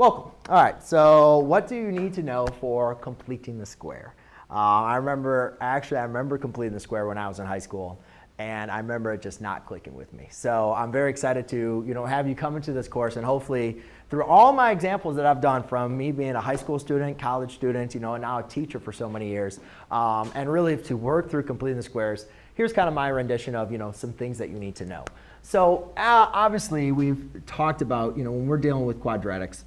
Welcome. All right, so what do you need to know for completing the square? I remember completing the square when I was in high school, and I remember it just not clicking with me. So I'm very excited to have you come into this course, and hopefully through all my examples that I've done, from me being a high school student, college student, and now a teacher for so many years, and really to work through completing the squares, here's kind of my rendition of some things that you need to know. So obviously we've talked about when we're dealing with quadratics,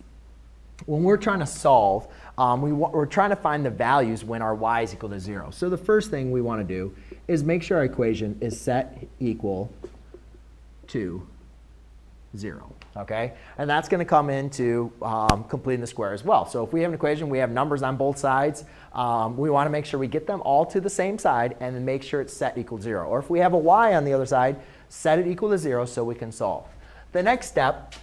when we're trying to solve, we're trying to find the values when our y is equal to 0. So the first thing we want to do is make sure our equation is set equal to 0. Okay? And that's going to come into completing the square as well. So if we have an equation, we have numbers on both sides. We want to make sure we get them all to the same side and then make sure it's set equal to 0. Or if we have a y on the other side, set it equal to 0 so we can solve. The next step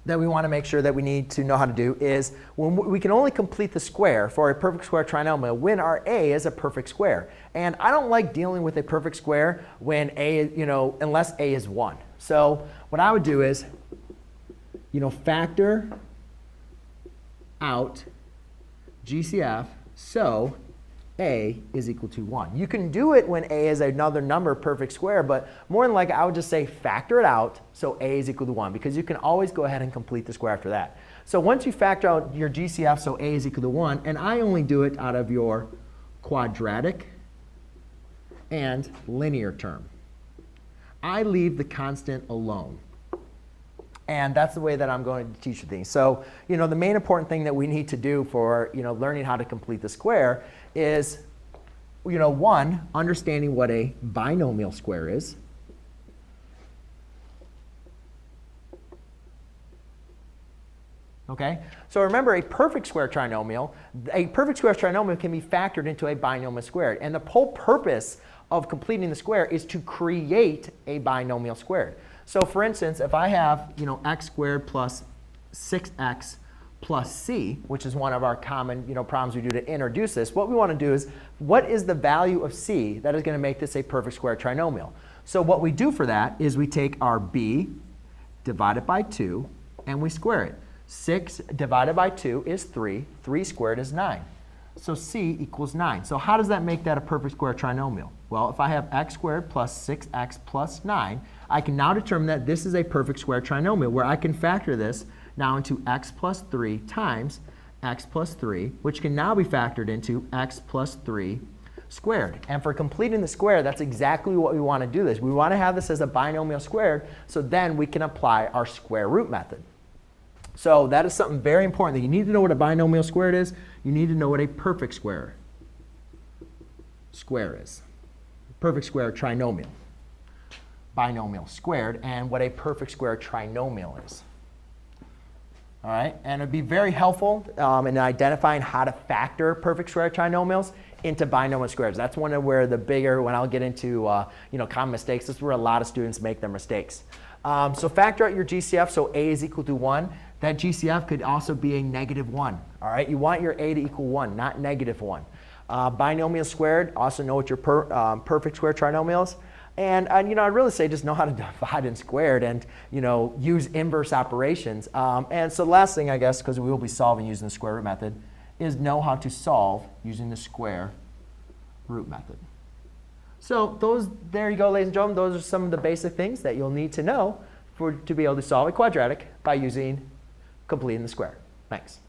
that we want to make sure that we need to know how to do is when we can only complete the square for a perfect square trinomial when our a is a perfect square. And I don't like dealing with a perfect square when a, unless a is 1. So what I would do is, factor out GCF so a is equal to 1. You can do it when a is another number, perfect square, but more than likely I would just say factor it out so a is equal to 1, because you can always go ahead and complete the square after that. So once you factor out your GCF so a is equal to 1, and I only do it out of your quadratic and linear term, I leave the constant alone. And that's the way that I'm going to teach you things. So, the main important thing that we need to do for, learning how to complete the square is, one, understanding what a binomial square is. Okay? So remember, a perfect square trinomial can be factored into a binomial squared. And the whole purpose of completing the square is to create a binomial squared. So for instance, if I have x squared plus 6x plus c, which is one of our common problems we do to introduce this, what we want to do is, what is the value of c that is going to make this a perfect square trinomial? So what we do for that is we take our b divided by 2 and we square it. 6 divided by 2 is 3. 3 squared is 9. So c equals 9. So how does that make that a perfect square trinomial? Well, if I have x squared plus 6x plus 9, I can now determine that this is a perfect square trinomial, where I can factor this now into x plus 3 times x plus 3, which can now be factored into x plus 3 squared. And for completing the square, that's exactly what we want to do this. We want to have this as a binomial squared, so then we can apply our square root method. So that is something very important. That you need to know what a binomial squared is. You need to know what a perfect square is. Perfect square trinomial. Binomial squared, and what a perfect square trinomial is. All right? And it would be very helpful in identifying how to factor perfect square trinomials into binomial squares. That's one of where the bigger, when I'll get into common mistakes, this is where a lot of students make their mistakes. So factor out your GCF so a is equal to 1. That GCF could also be a -1. All right? You want your a to equal 1, not -1. Binomial squared, also know what your perfect square trinomial is. And I'd really say just know how to divide and squared and use inverse operations. And so the last thing, I guess, because we will be solving using the square root method, is know how to solve using the square root method. So there you go, ladies and gentlemen. Those are some of the basic things that you'll need to know to be able to solve a quadratic by completing the square. Thanks.